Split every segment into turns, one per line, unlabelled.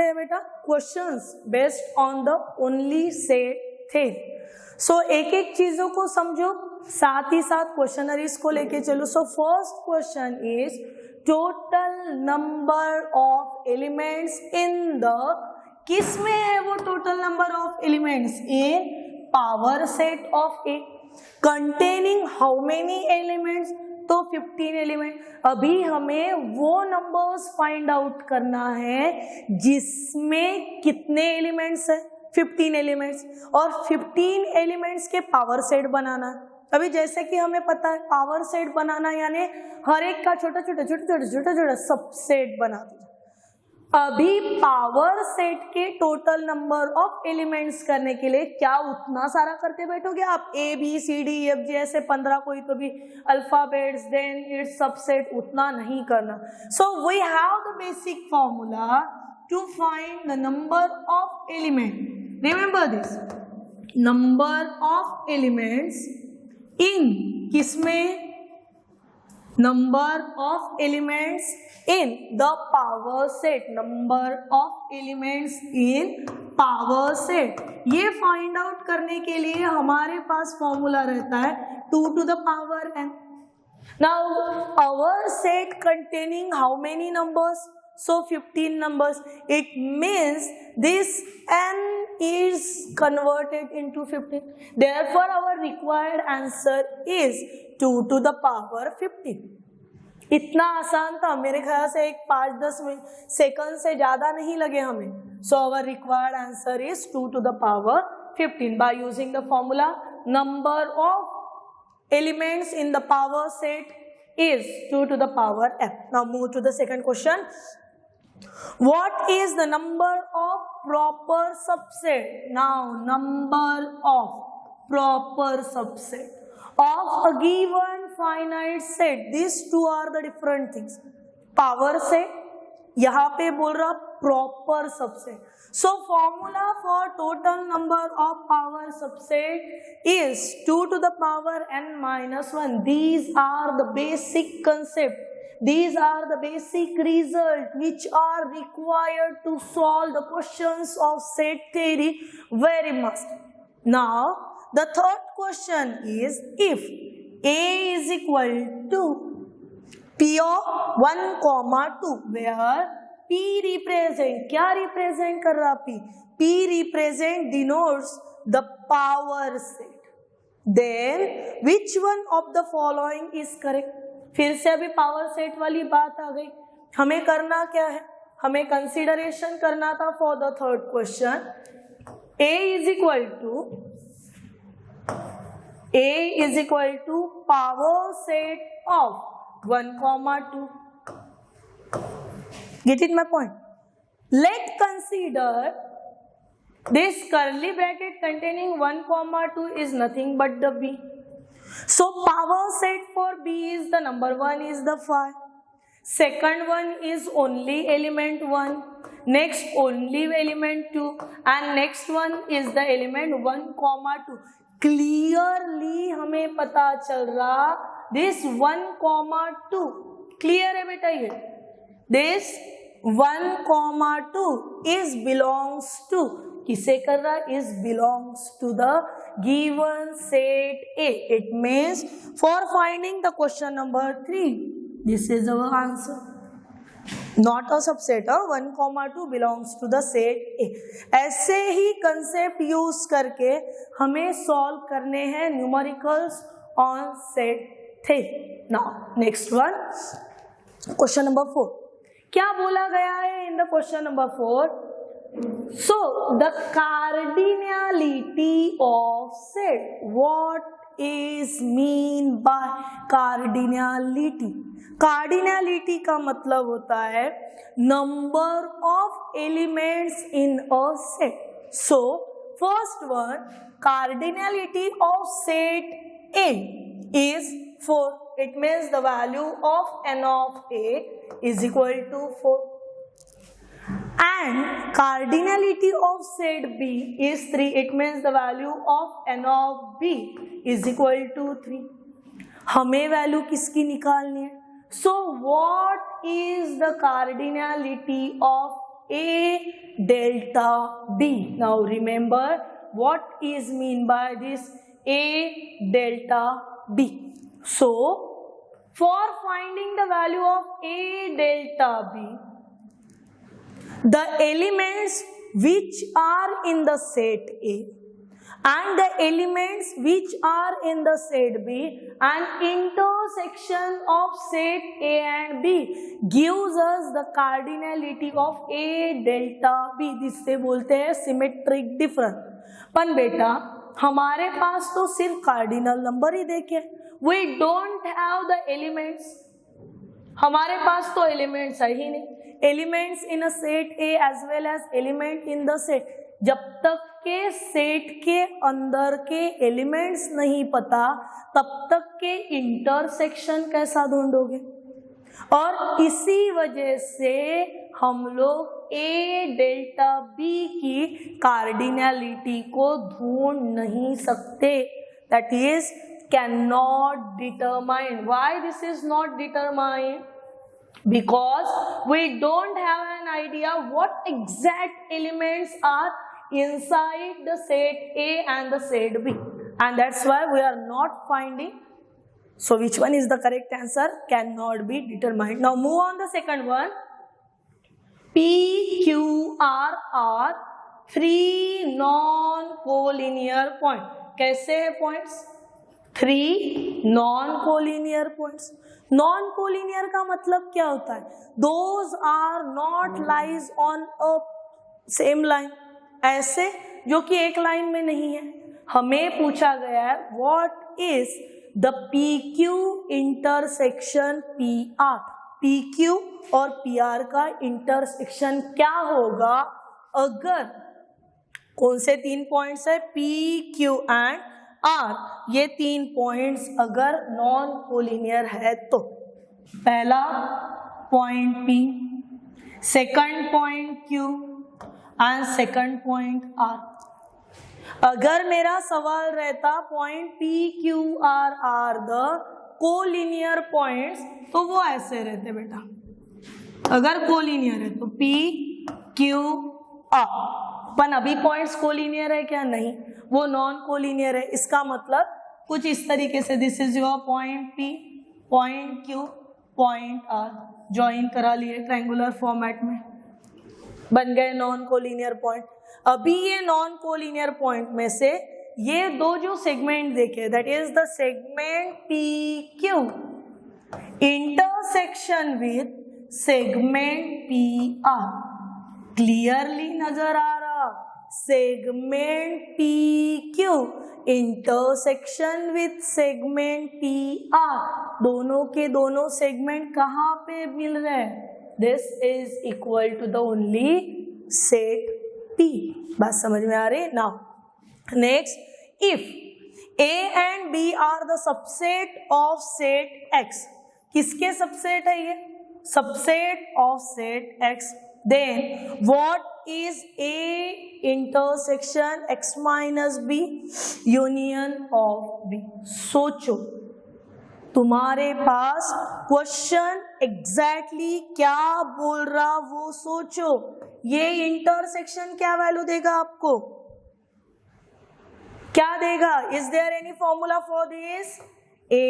करते हैं बेटा? Questions based on the only set theory. So एक एक चीजों को समझो, साथ ही साथ क्वेश्चनरीज को लेके चलो। So first question is total number of elements in the, किस में है वो total number of elements? In power set of A containing how many elements? तो 15 एलिमेंट। अभी हमें वो नंबर्स फाइंड आउट करना है जिसमें कितने एलिमेंट्स है? 15 एलिमेंट्स, और 15 एलिमेंट्स के पावर सेट बनाना है। अभी जैसे कि हमें पता है पावर सेट बनाना यानी हर एक का छोटा छोटा सबसेट बना दो। अभी पावर सेट के टोटल नंबर ऑफ एलिमेंट्स करने के लिए क्या उतना सारा करते बैठोगे आप? A B C D F G ऐसे 15 कोई तो भी अल्फाबेट्स, देन इट्स सबसेट, उतना नहीं करना। So we have the basic formula to find the number of element. Remember this, number of elements in, किसमें? Number of elements in the power set, number of elements in power set. ये find out करने के लिए हमारे पास formula रहता है 2 to the power n। Now our set containing how many numbers? So 15 numbers. It means this n is converted into 15. Therefore our required answer is 2 to the power 15. इतना आसान था, मेरे ख्याल से एक 5-10 सेकंड से ज्यादा नहीं लगे हमें। So our required answer is 2 to the power 15 by using the formula number of elements in the power set is 2 to the power n. Now move to the second question. What is the number of proper subset? Now number of proper subset of a given finite set. These two are the different things. Power set, यहाँ पे बोल रहा proper subset. So formula for total number of power subset is 2 to the power n minus 1. These are the basic concept. These are the basic results which are required to solve the questions of set theory very much. Now the third question is, if A is equal to P of 1, 2, where P represent, क्या represent कर रहा P? P represent denotes the power set. Then which one of the following is correct? फिर से अभी power set वाली बात आ गई। हमें करना क्या है? हमें कंसिडरेशन करना था for the third question. A is equal to power set of 1, 2. Get it my point? Let's consider this curly bracket containing 1, 2 is nothing but the B. So power set for B is the number 1 is the 5. Second one is only element 1. Next only element 2. And next one is the element 1, 2. Clearly हमें पता चल रहा this 1, 2 clear है बेटा ये? This 1, 2 is belongs to, किसे कर रहा? is belongs to the given set A. It means for finding the question number 3, this is our answer. Not a subset, 1, 2 belongs to the set A. ऐसे ही concept use करके हमें solve करने हैं numericals on set theory. Now next one, question number 4। क्या बोला गया है in the question number 4? So the cardinality of set. What is mean by cardinality? Cardinality का मतलब होता है number of elements in a set. So first one, cardinality of set A is 4. It means the value of n of A is equal to 4. And cardinality of set B is 3. It means the value of n of B is equal to 3. हमें value किसकी निकालनी है? So what is the cardinality of A delta B. Now remember what is mean by this A delta B. So for finding the value of A delta B, the elements which are in the set A and the elements which are in the set B and intersection of set A and B gives us the cardinality of A delta B. जिससे बोलते हैं symmetric difference. पर बेटा हमारे पास तो सिर्फ cardinal number ही देखे, we don't have the elements, हमारे पास तो एलिमेंट्स है ही नहीं। Elements in a set A as well as element in the set, जब तक के सेट के अंदर के एलिमेंट्स नहीं पता तब तक के इंटरसेक्शन कैसा ढूंढोगे। और इसी वजह से हम लोग ए डेल्टा बी की कार्डिनलिटी को ढूंढ नहीं सकते। That is can not determine. Why this is not determined? Because we don't have an idea what exact elements are inside the set A and the set B, and that's why we are not finding. So which one is the correct answer? Cannot be determined. Now move on the second one. P, Q, R are three non-collinear point. कैसे है points? 3 non-collinear points. Non-collinear का मतलब क्या होता है? Those are not lies on a same line, ऐसे जो कि एक लाइन में नहीं है। हमें पूछा गया है what is the P Q intersection P R. P Q और पी आर का इंटरसेक्शन क्या होगा अगर कौन से 3 पॉइंट्स है पी क्यू एंड आर, ये 3 पॉइंट्स अगर नॉन कोलिनियर है तो पहला point P, second point Q and second point R. अगर मेरा सवाल रहता point P Q R the collinear points तो वो ऐसे रहते बेटा। अगर कोलिनियर है तो पी क्यू आर, पर अभी पॉइंट्स कोलिनियर है क्या? नहीं, वो नॉन कोलिनियर है। इसका मतलब कुछ इस तरीके से this is your point P, point Q, point R, join करा लिए ट्रायंगुलर फॉर्मेट में, बन गए नॉन कोलिनियर पॉइंट। अभी ये नॉन कोलिनियर पॉइंट में से ये दो जो सेगमेंट देखे, that is the segment P Q intersection with segment P R. Clearly नजर आ रहा segment P Q intersection with segment P R, दोनों के दोनों सेगमेंट कहाँ पे मिल रहे हैं? This is equal to the only set P. बात समझ में आ रही? Now next, if A and B are the subset of set X, किसके सबसेट है ये? Subset of set X. Then what is A intersection x minus B? Union of B. सोचो, तुम्हारे पास क्वेश्चन एग्जैक्टली क्या बोल रहा वो सोचो। ये इंटरसेक्शन क्या वैल्यू देगा आपको? क्या देगा? Is there any formula for this? A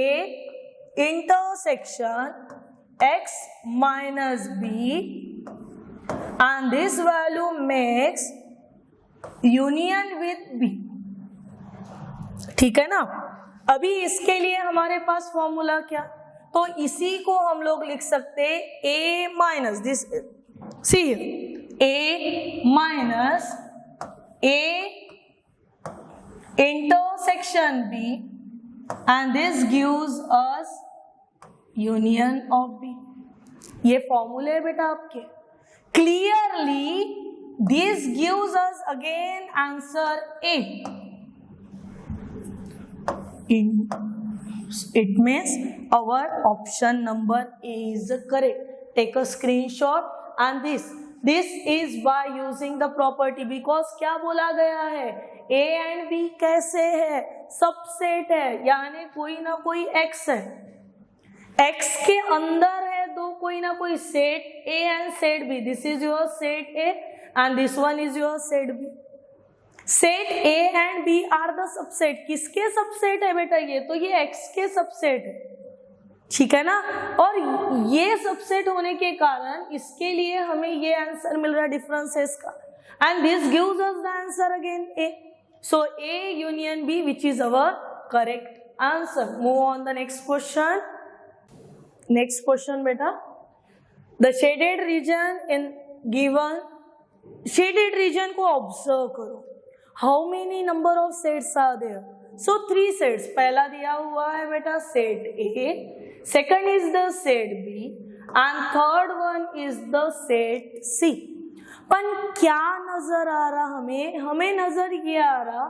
intersection x minus B and this value makes union with B। ठीक है ना? अभी इसके लिए हमारे पास फॉर्मूला क्या? तो इसी को हम लोग लिख सकते A minus this, see A minus A intersection B and this gives us union of B। ये फॉर्मूले है बेटा आपके। Clearly, this gives us again answer A. It means our option number A is correct. Take a screenshot and this is by using the property, because क्या बोला गया है? A and B कैसे है? सबसेट है, यानी कोई ना कोई X है। X के अंदर है दो कोई ना कोई set A and set B, this is your set A and this one is your set B. Set A and B are the subset, किसके सबसेट है बेटा? ये तो ये एक्स के सबसेट है, ठीक है ना। और ये सबसेट होने के कारण इसके लिए हमें ये आंसर मिल रहा है, डिफरेंस है इसका, and this gives us the answer again A. So A union B which is our correct answer. Move on the next question. Next question बेटा, the shaded region in given, shaded region को observe करो। How many number of sets are there? So 3 sets. पहला दिया हुआ है बेटा set A, second is the set B and third one is the set C. पर क्या नजर आ रहा हमें? हमें नजर ये आ रहा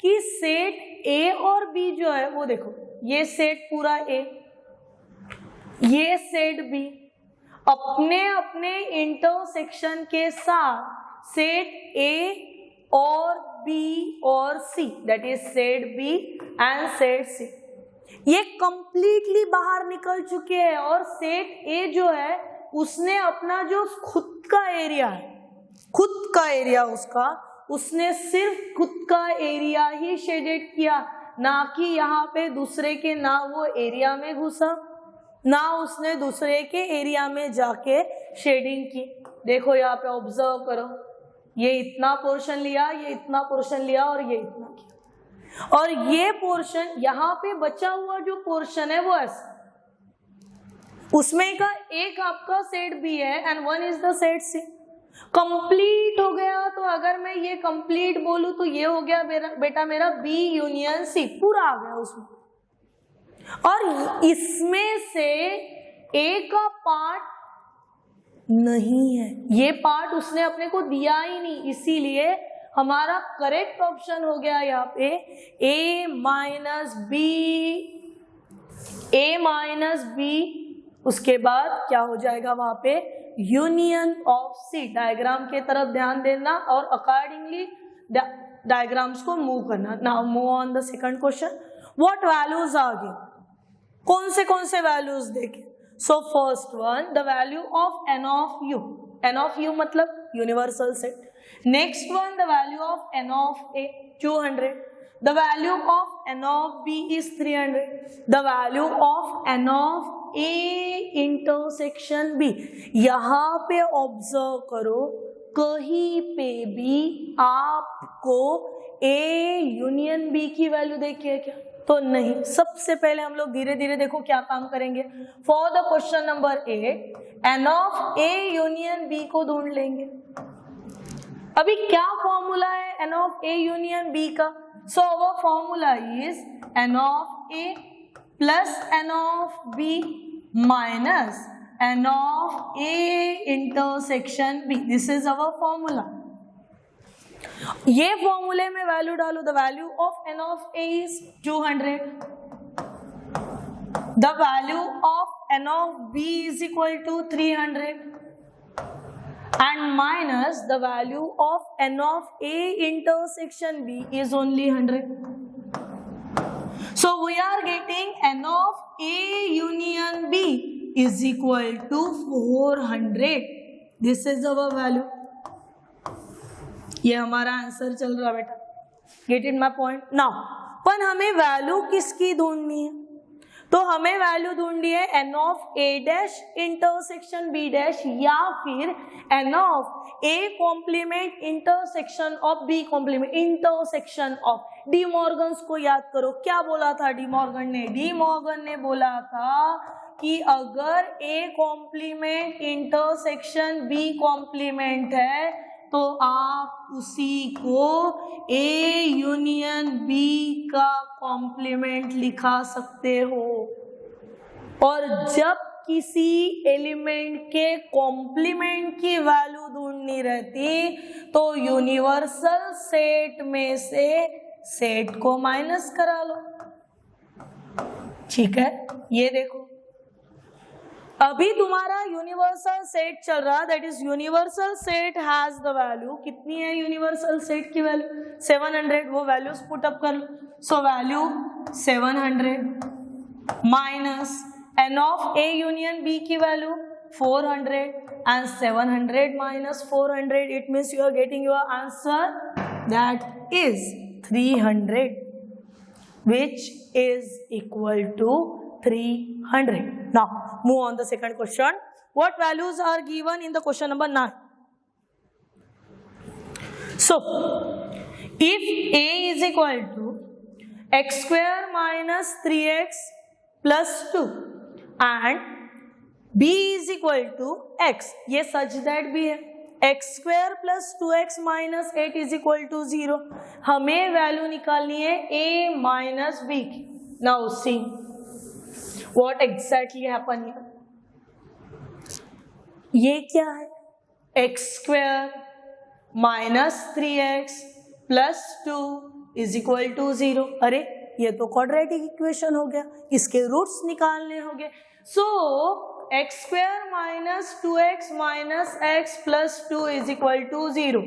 कि सेट ए और बी जो है वो देखो, ये सेट पूरा ए, ये सेट बी अपने अपने इंटरसेक्शन के साथ सेट ए और बी और C, that is set B and set C, ये कंप्लीटली बाहर निकल चुके हैं। और सेट ए जो है उसने अपना जो खुद का एरिया है, खुद का एरिया उसका, उसने सिर्फ खुद का एरिया ही शेडेड किया, ना कि यहाँ पे दूसरे के, ना वो एरिया में घुसा, ना उसने दूसरे के एरिया में जाके शेडिंग की। देखो यहाँ पे ऑब्जर्व करो, ये इतना पोर्शन लिया, ये इतना पोर्शन लिया और ये इतना किया, और ये पोर्शन यहाँ पे बचा हुआ जो पोर्शन है वो ऐसा, उसमें का एक आपका सेट बी है and one is the set C. Complete हो गया। तो अगर मैं ये कंप्लीट बोलूं तो ये हो गया बेटा मेरा बी यूनियन सी, पूरा आ गया उसमें। और इसमें से ए का पार्ट नहीं है, ये पार्ट उसने अपने को दिया ही नहीं, इसीलिए हमारा करेक्ट ऑप्शन हो गया यहाँ पे ए माइनस बी। उसके बाद क्या हो जाएगा वहां पे? Union of C. डायग्राम के तरफ ध्यान देना और अकॉर्डिंगली डायग्राम्स को मूव करना। Now move on the second question. What values आ गए? कौन से वैल्यूज देखें? So first one, the value of N of U, N of U मतलब universal set. Next one, the value of N of A 200, the value of N of B is 300, the value of N of A intersection B. यहाँ पे observe करो, कहीं पे भी आपको ए union B की value देखी है क्या? तो नहीं। सबसे पहले हम लोग धीरे धीरे देखो क्या काम करेंगे। For the question number 8, N of A union B को ढूंढ लेंगे। अभी क्या फॉर्मूला है N of A union B का? So our formula is N of A plus N of B minus N of A intersection B. This is our formula. ये फॉर्मूले में वैल्यू डालो। The value of N of A is 200, the value of N of B is equal to 300 and minus the value of n of a intersection b is only 100. So we are getting n of a union b is equal to 400. This is our value. ये हमारा answer चल रहा बेटा। Get it my point? Now, पर हमें value किसकी ढूंढनी है? तो हमें वैल्यू ढूंढनी है N of A dash intersection B dash, या फिर N of A complement intersection of B complement intersection of. De Morgan's को याद करो, क्या बोला था डी मॉर्गन ने? डी मॉर्गन ने बोला था कि अगर A complement intersection B complement है तो आप उसी को ए यूनियन बी का कॉम्प्लीमेंट लिखा सकते हो। और जब किसी एलिमेंट के कॉम्प्लीमेंट की वैल्यू ढूंढनी रहती तो यूनिवर्सल सेट में से सेट को माइनस करा लो। ठीक है, ये देखो अभी तुम्हारा यूनिवर्सल सेट चल रहा, that is universal set has the value. कितनी है यूनिवर्सल सेट की वैल्यू? 700। वो वैल्यूज पुट अप कर लो। So value 700 minus N of A union B की value 400 and 700 minus 400, it means you are getting your answer, that is 300, which is equal to 300. Now move on the second question. What values are given in the question number 9? So if a is equal to x square minus 3x plus 2 and b is equal to x, ये सच that भी है, x square plus 2x minus 8 is equal to 0. हमें value निकालनी है a minus b की. Now see what exactly happen here. ये क्या है, x square minus 3x plus 2 is equal to 0. अरे ये तो क्वाड्रेटिक इक्वेशन हो गया, इसके रूट्स निकालने होंगे. So X square minus 2x minus x plus 2 is equal to 0.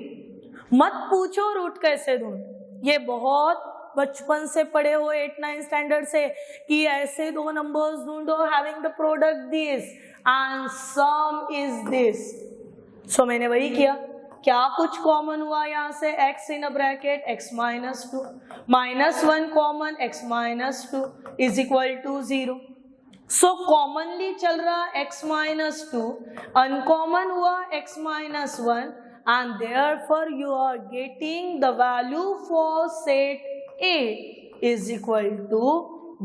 मत पूछो रूट कैसे ढूंढ, ये बहुत बचपन से पढ़े हो 8-9 स्टैंडर्ड से कि ऐसे दो नंबर्स ढूंढो having the product this and sum is this. So मैंने वही किया. क्या कुछ कॉमन हुआ यहाँ से, x in a bracket x minus 2 minus 1 common x minus 2 is equal to 0. So commonly चल रहा x माइनस 2, अनकॉमन हुआ x minus 1 and therefore you are getting the value for set A is equal to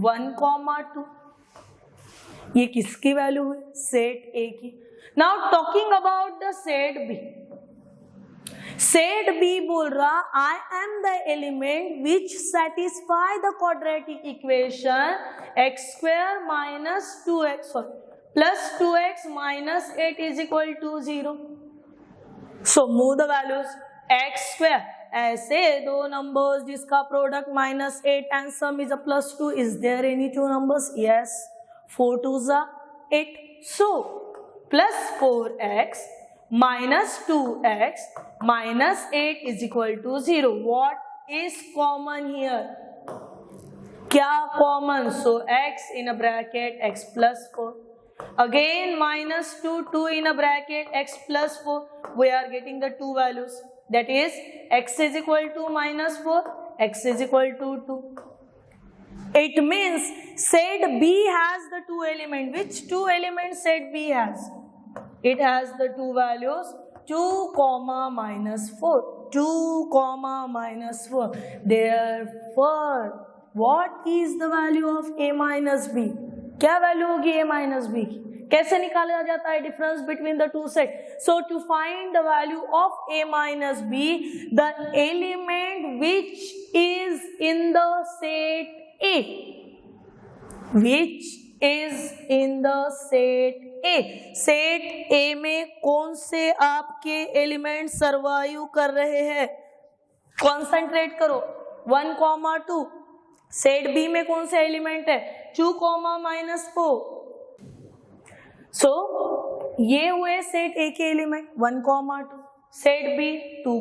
1,2. ये किसकी value है, set A की. Now talking about the set B. Set B बोल रहा I am the element which satisfy the quadratic equation x square minus 2x plus 2x minus 8 is equal to 0. So move the values. x square, ऐसे दो numbers जिसका product minus 8 and sum is a plus 2. Is there any two numbers? Yes. 4 2s are 8. So plus 4x minus 2x minus 8 is equal to 0. What is common here? क्या common? So x in a bracket x plus 4. Again minus 2, 2 in a bracket x plus 4. We are getting the two values. That is x is equal to minus 4, x is equal to 2. It means set B has the two elements. Which two elements set B has? It has the two values 2, minus 4. 2, minus 4. Therefore, what is the value of A minus B? क्या value होगी A minus B की? कैसे निकाला जाता है difference between the two set? So to find the value of A minus B, the element which is in the set A, which is in the set A. Set A में कौन से आपके element survive कर रहे हैं? Concentrate करो. 1, 2. Set B में कौन से एलिमेंट है? 2, minus 4. सो ये हुए सेट A के एलिमेंट 1, 2. Set B 2,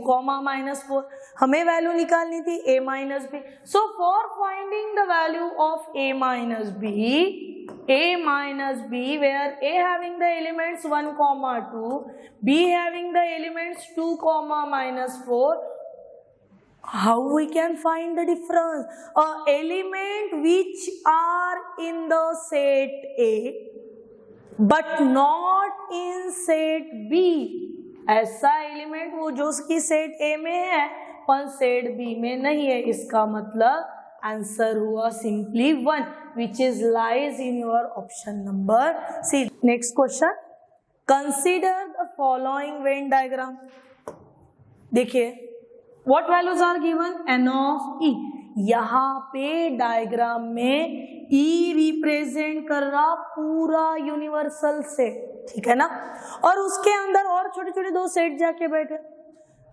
minus 4. हमें वैल्यू निकालनी थी A minus B. So for finding the value of A minus B, where A having the elements 1, 2, B having the elements 2, minus 4. How we can find the difference? Element which are in the set A but not in set B. ऐसा element वो जो उसकी set A में है पर set B में नहीं है. इसका मतलब आंसर हुआ simply 1, which is lies in your option number C. Next question. Consider the following Venn diagram. देखिए what values are given? N of E. यहाँ पे डायग्राम में E रिप्रेजेंट कर रहा पूरा यूनिवर्सल सेट, ठीक है ना, और उसके अंदर और छोटे छोटे दो सेट जाके बैठे.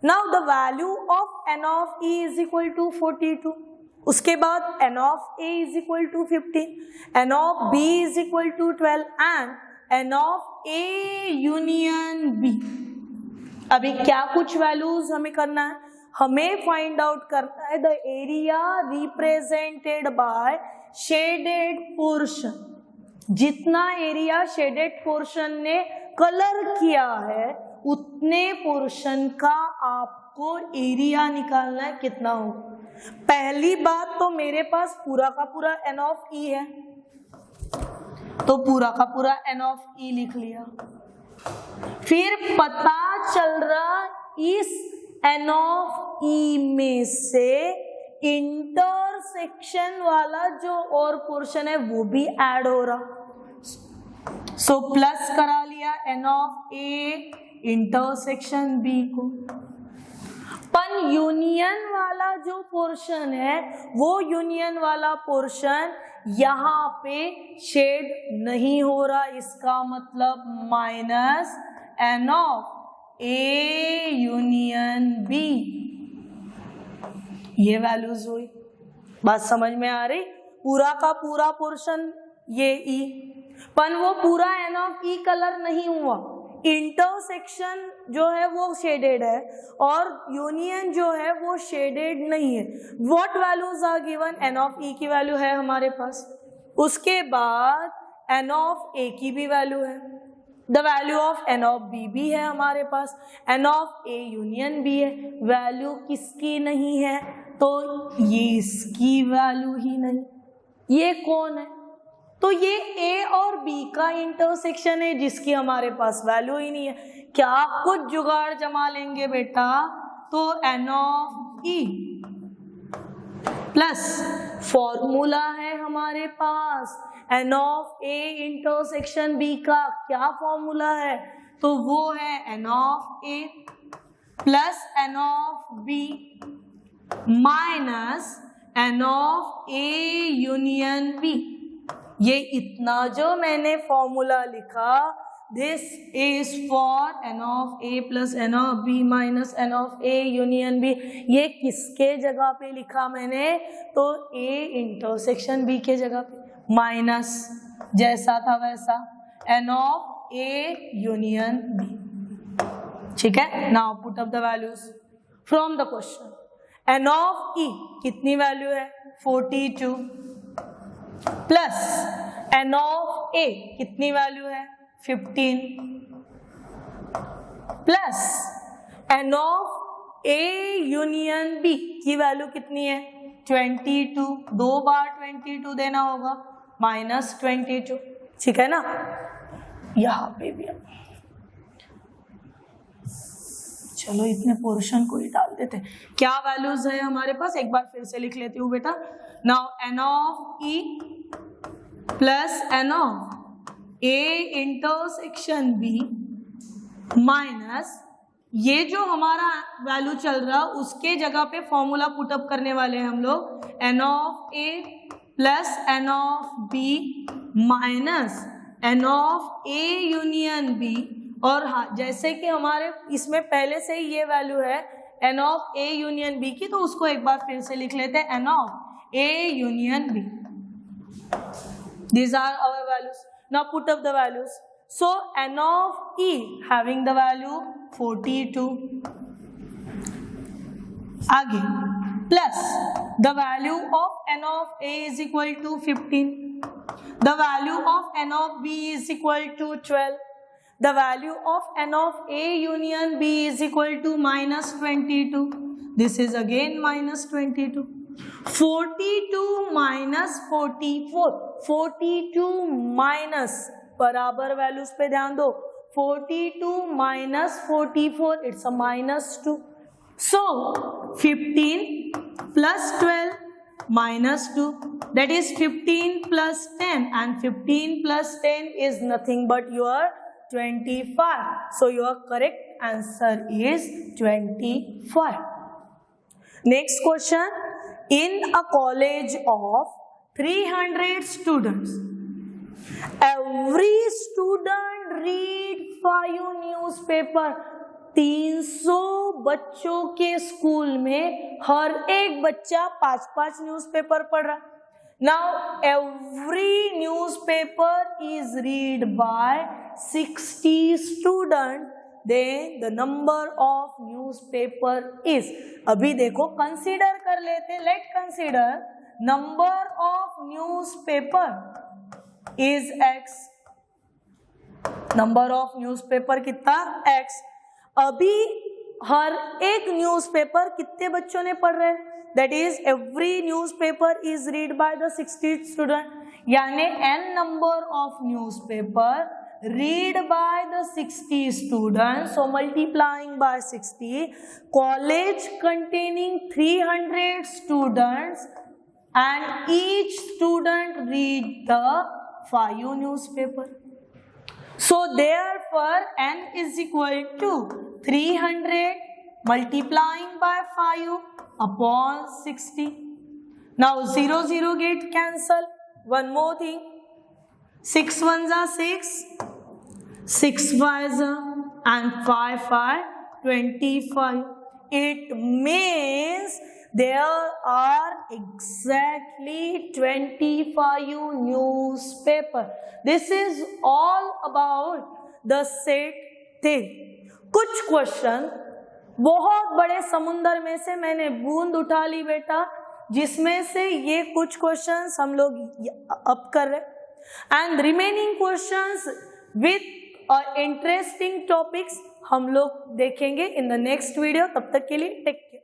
Now the value of N of E is equal to 42. उसके बाद N of A is equal to 15, N of B is equal to 12 and N of A union B. अभी क्या कुछ वैल्यूज हमें करना है? हमें फाइंड आउट करना है the area represented by shaded portion. जितना एरिया शेडेड पोर्शन ने कलर किया है उतने पोर्शन का आपको एरिया निकालना है, कितना हो। पहली बात तो मेरे पास पूरा का पूरा n ऑफ e है, तो पूरा का पूरा n ऑफ e लिख लिया। फिर पता चल रहा इस n ऑफ e में से इंटरसेक्शन वाला जो और पोर्शन है वो भी ऐड हो रहा, सो प्लस करा लिया n of a intersection b को। पर यूनियन वाला जो पोर्शन है वो यूनियन वाला पोर्शन यहाँ पे शेड नहीं हो रहा, इसका मतलब minus n of a union b। ये वैल्यूज हुई, बात समझ में आ रही। पूरा का पूरा पोर्शन ये e, पर वो पूरा n ऑफ e कलर नहीं हुआ, इंटरसेक्शन जो है वो शेडेड है और यूनियन जो है वो शेडेड नहीं है। What values are given, n of e की वैल्यू है हमारे पास, उसके बाद n ऑफ a की भी वैल्यू है, the value of n of b भी है हमारे पास, n of a union b है। वैल्यू किसकी नहीं है, तो ये इसकी वैल्यू ही नहीं। ये कौन है, तो ये a और b का इंटरसेक्शन है जिसकी हमारे पास वैल्यू ही नहीं है। क्या कुछ जुगाड़ जमा लेंगे बेटा, तो n of e plus formula है हमारे पास n of a intersection b का, क्या फॉर्मूला है, तो वो है n of a plus n of b minus n of a union b। ये इतना जो मैंने फॉर्मूला लिखा, this is for n of a plus n of b minus n of a union b। ये किसके जगह पे लिखा मैंने, तो a इंटरसेक्शन b के जगह पे, माइनस जैसा था वैसा n of a union b। ठीक है, now put up the values from the question. n of e कितनी वैल्यू है, 42 प्लस n ऑफ a कितनी वैल्यू है, 15 plus n of a union b की वैल्यू कितनी है, 22, 2 बार 22 देना होगा, माइनस 22। ठीक है ना, यहाँ पे भी चलो इतने पोर्शन को ही डाल देते। क्या वैल्यूज है हमारे पास, एक बार फिर से लिख लेती हूँ बेटा। Now n of e plus n of a intersection b minus ये जो हमारा वैल्यू चल रहा उसके जगह पे फॉर्मूला पुटअप करने वाले हैं हम लोग, n of a plus n of b minus n of a union b। और हाँ, जैसे कि हमारे इसमें पहले से ही ये वैल्यू है n of a union b की, तो उसको एक बार फिर से लिख लेते हैं, n of a union b। These are our values. Now put up the values. So n of e having the value 42. आगे plus the value of n of a is equal to 15. The value of n of b is equal to 12. The value of n of a union b is equal to minus 22. This is again minus 22. 42 minus 44, 42 minus बराबर values पे ध्यान दो, 42 minus 44 it's a -2। So 15 plus 12 minus 2 that is 15 plus 10 and 15 plus 10 is nothing but your 25। So your correct answer is 25। Next question, in a college of 300 students, every student read 5 newspaper। 300 बच्चों के school में हर एक बच्चा 5-5 newspaper पढ़ रहा। Now every newspaper is read by 60 students, then the number of newspaper is, अभी देखो consider कर लेते, late consider number of newspaper is x, number of newspaper कितना x। अभी हर एक न्यूज़पेपर कितने बच्चों ने पढ़ रहे हैं, that is every newspaper is read by the 60 student, यानी n number of newspaper read by the 60 students, so multiplying by 60, college containing 300 students and each student read the 5 newspaper. So therefore n is equal to 300 multiplying by 5 upon 60. Now 0 0 get cancel. One more thing, 6 ones are 6, 6 5s and 5 5 25. It means there are exactly 25 newspaper. This is all about the set thing. कुछ question बहुत बड़े समुंदर में से मैंने बूंद उठा ली बेटा, जिसमें से ये कुछ क्वेश्चंस हम लोग अब कर रहे and remaining questions with interesting topics हम लोग देखेंगे इन द नेक्स्ट वीडियो। तब तक के लिए टेक केयर।